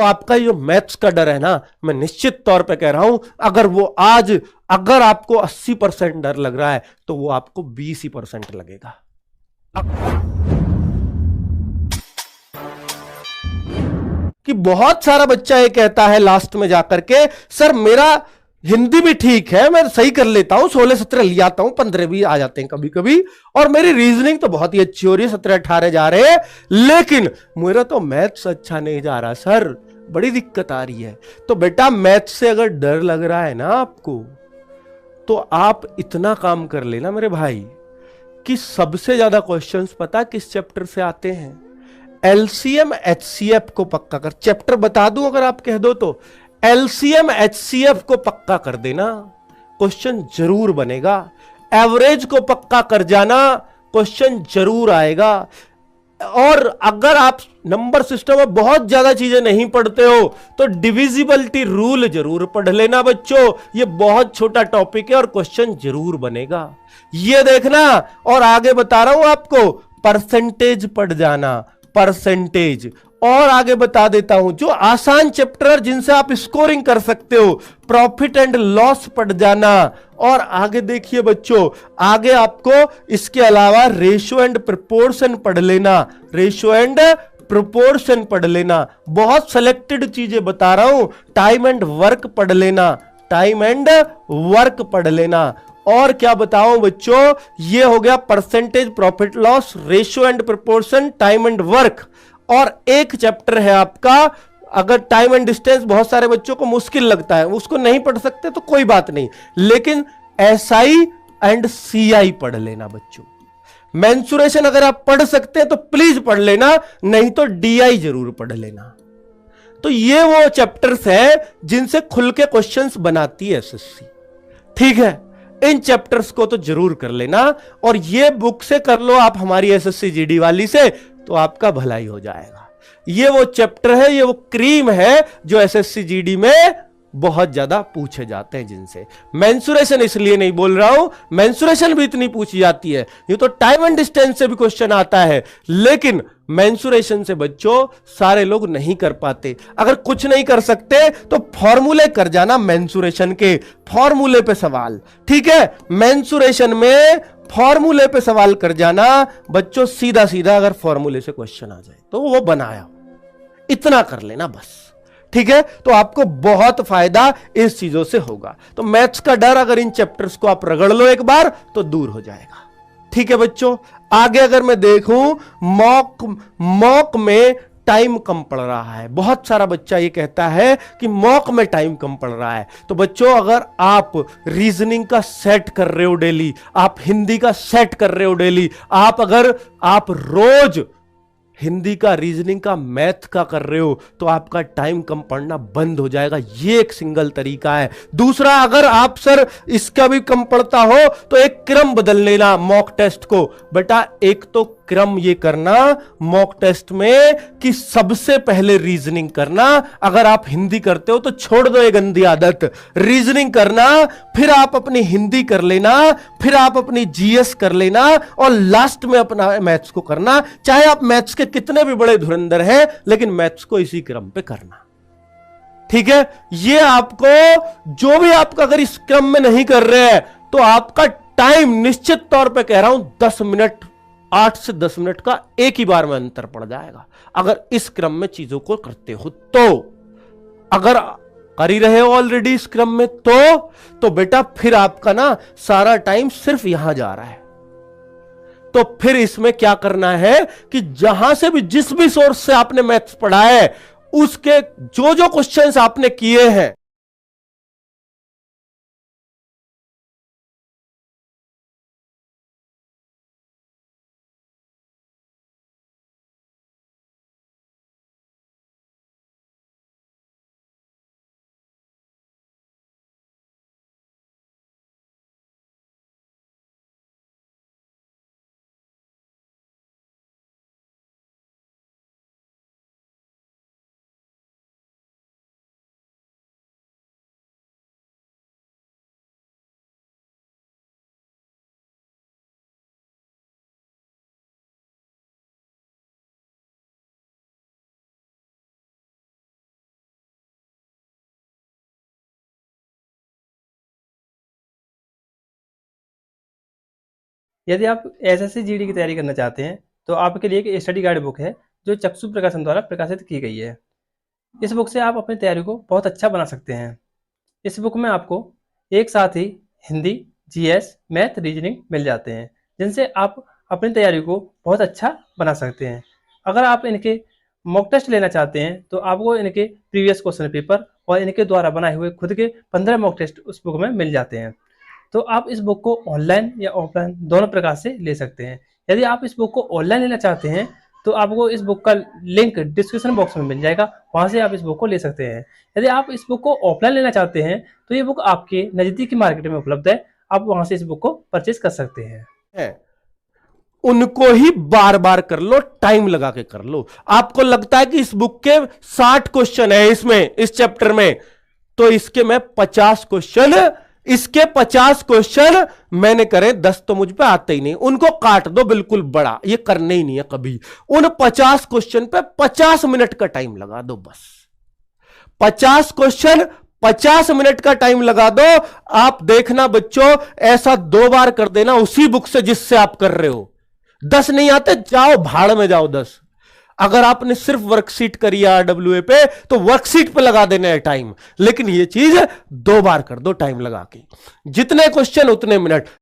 आपका जो मैथ्स का डर है ना, मैं निश्चित तौर पे कह रहा हूं, अगर आपको 80% डर लग रहा है तो वो आपको 20% लगेगा। कि बहुत सारा बच्चा ये कहता है लास्ट में जाकर के, सर मेरा हिंदी भी ठीक है, मैं सही कर लेता हूं, 16-17 ले आता हूं, 15 भी आ जाते हैं कभी कभी, और मेरी रीजनिंग तो बहुत ही अच्छी हो रही है, 17-18 जा रहे हैं, लेकिन मेरा तो मैथ्स अच्छा नहीं जा रहा सर, बड़ी दिक्कत आ रही है। तो बेटा मैथ्स से अगर डर लग रहा है ना आपको, तो आप इतना काम कर लेना मेरे भाई कि सबसे ज्यादा क्वेश्चंस पता किस चैप्टर से आते हैं? एलसीएम एचसीएफ को पक्का कर, चैप्टर बता दूं अगर आप कह दो तो, एलसीएम एचसीएफ को पक्का कर देना, क्वेश्चन जरूर बनेगा। एवरेज को पक्का कर जाना, क्वेश्चन जरूर आएगा। और अगर आप नंबर सिस्टम में बहुत ज्यादा चीजें नहीं पढ़ते हो तो डिविजिबिलिटी रूल जरूर पढ़ लेना बच्चों, ये बहुत छोटा टॉपिक है और क्वेश्चन जरूर बनेगा, ये देखना। और आगे बता रहा हूं आपको, परसेंटेज पढ़ जाना, परसेंटेज। और आगे बता देता हूं जो आसान चैप्टर जिनसे आप स्कोरिंग कर सकते हो, प्रॉफिट एंड लॉस पढ़ जाना। और आगे देखिए बच्चों, आगे आपको इसके अलावा रेशियो एंड प्रोपोर्शन पढ़ लेना, रेशियो एंड प्रोपोर्शन पढ़ लेना, बहुत सिलेक्टेड चीजें बता रहा हूं। टाइम एंड वर्क पढ़ लेना, टाइम एंड वर्क पढ़ लेना। और क्या बताऊं बच्चों, ये हो गया percentage, profit loss, ratio and proportion, time and work. और एक चैप्टर है आपका, अगर टाइम एंड डिस्टेंस बहुत सारे बच्चों को मुश्किल लगता है, उसको नहीं पढ़ सकते तो कोई बात नहीं, लेकिन एसआई एंड सीआई पढ़ लेना बच्चों। मेंसुरेशन अगर आप पढ़ सकते हैं तो प्लीज पढ़ लेना, नहीं तो डीआई जरूर पढ़ लेना। तो ये वो चैप्टर्स हैं जिनसे खुल के क्वेश्चंस बनाती है एसएससी, ठीक है? इन चैप्टर्स को तो जरूर कर लेना, और ये बुक से कर लो आप हमारी एसएससी जीडी वाली से, तो आपका भलाई हो जाएगा। ये वो चैप्टर है, ये वो क्रीम है जो एसएससी जीडी में बहुत ज्यादा पूछे जाते हैं, जिनसे मेंसुरेशन इसलिए नहीं बोल रहा हूं, मेंसुरेशन भी इतनी पूछी जाती है, ये तो टाइम एंड डिस्टेंस से भी क्वेश्चन आता है, लेकिन मेंसुरेशन से बच्चों सारे लोग नहीं कर पाते। अगर कुछ नहीं कर सकते तो फॉर्मूले कर जाना, मेंसुरेशन के फॉर्मूले पे सवाल, ठीक है? मेंसुरेशन में फॉर्मूले पे सवाल कर जाना बच्चों, सीधा सीधा अगर फॉर्मूले से क्वेश्चन आ जाए तो वो बनाया, इतना कर लेना बस, ठीक है? तो आपको बहुत फायदा इस चीजों से होगा। तो मैथ्स का डर अगर इन चैप्टर्स को आप रगड़ लो एक बार तो दूर हो जाएगा, ठीक है बच्चों? आगे अगर मैं देखूं, मॉक में टाइम कम पड़ रहा है, बहुत सारा बच्चा ये कहता है कि मॉक में टाइम कम पड़ रहा है। तो बच्चों अगर आप रीजनिंग का सेट कर रहे हो डेली, आप हिंदी का सेट कर रहे हो डेली, अगर आप रोज हिंदी का, रीजनिंग का, मैथ का कर रहे हो तो आपका टाइम कम पढ़ना बंद हो जाएगा, ये एक सिंगल तरीका है। दूसरा, अगर आप सर इसका भी कम पढ़ता हो तो एक क्रम बदल लेना मॉक टेस्ट को। बेटा एक तो क्रम ये करना मॉक टेस्ट में कि सबसे पहले रीजनिंग करना, अगर आप हिंदी करते हो तो छोड़ दो ये गंदी आदत, रीजनिंग करना, फिर आप अपनी हिंदी कर लेना, फिर आप अपनी जीएस कर लेना, और लास्ट में अपना मैथ्स को करना। चाहे आप मैथ्स के कितने भी बड़े धुरंधर हैं, लेकिन मैथ्स को इसी क्रम पे करना, ठीक है? ये आपको, जो भी आपका अगर इस क्रम में नहीं कर रहे हैं तो आपका टाइम निश्चित तौर पे कह रहा हूं 10 मिनट, 8 से 10 मिनट का एक ही बार में अंतर पड़ जाएगा, अगर इस क्रम में चीजों को करते हो तो। अगर कर ही रहे हो ऑलरेडी इस क्रम में तो बेटा फिर आपका ना सारा टाइम सिर्फ यहां जा रहा है। तो फिर इसमें क्या करना है कि जहां से भी, जिस भी सोर्स से आपने मैथ्स पढ़ा है, उसके जो जो क्वेश्चंस आपने किए हैं, यदि आप एसएससी जीडी की तैयारी करना चाहते हैं तो आपके लिए एक स्टडी गाइड बुक है जो चक्षु प्रकाशन द्वारा प्रकाशित की गई है। इस बुक से आप अपनी तैयारी को बहुत अच्छा बना सकते हैं। इस बुक में आपको एक साथ ही हिंदी, जीएस, मैथ, रीजनिंग मिल जाते हैं, जिनसे आप अपनी तैयारी को बहुत अच्छा बना सकते हैं। अगर आप इनके मॉक टेस्ट लेना चाहते हैं तो आपको इनके प्रीवियस क्वेश्चन पेपर और इनके द्वारा बनाए हुए खुद के 15 मॉक टेस्ट उस बुक में मिल जाते हैं। तो आप इस बुक को ऑनलाइन या ऑफलाइन दोनों प्रकार से ले सकते हैं। यदि आप इस बुक को ऑनलाइन लेना चाहते हैं तो आपको इस बुक का लिंक डिस्क्रिप्शन बॉक्स में मिल जाएगा, वहां से आप इस बुक को ले सकते हैं। यदि आप इस बुक को ऑफलाइन लेना चाहते हैं तो ये बुक आपके नजदीकी मार्केट में उपलब्ध है, आप वहां से इस बुक को परचेज कर सकते हैं। उनको ही बार बार कर लो, टाइम लगा के कर लो। आपको लगता है कि इस बुक के 60 क्वेश्चन है इसमें, इस चैप्टर में, तो इसके मैं 50 क्वेश्चन, इसके 50 क्वेश्चन मैंने करे, 10 तो मुझ पे आते ही नहीं, उनको काट दो बिल्कुल बड़ा, ये करने ही नहीं है कभी। उन 50 क्वेश्चन पे 50 मिनट का टाइम लगा दो बस। 50 क्वेश्चन 50 मिनट का टाइम लगा दो। आप देखना बच्चों, ऐसा 2 बार कर देना उसी बुक से जिससे आप कर रहे हो। 10 नहीं आते, जाओ भाड़ में जाओ 10। अगर आपने सिर्फ वर्कशीट करी है RWA पे तो वर्कशीट पे लगा देना है टाइम, लेकिन ये चीज 2 बार कर दो टाइम लगा के। जितने क्वेश्चन उतने मिनट।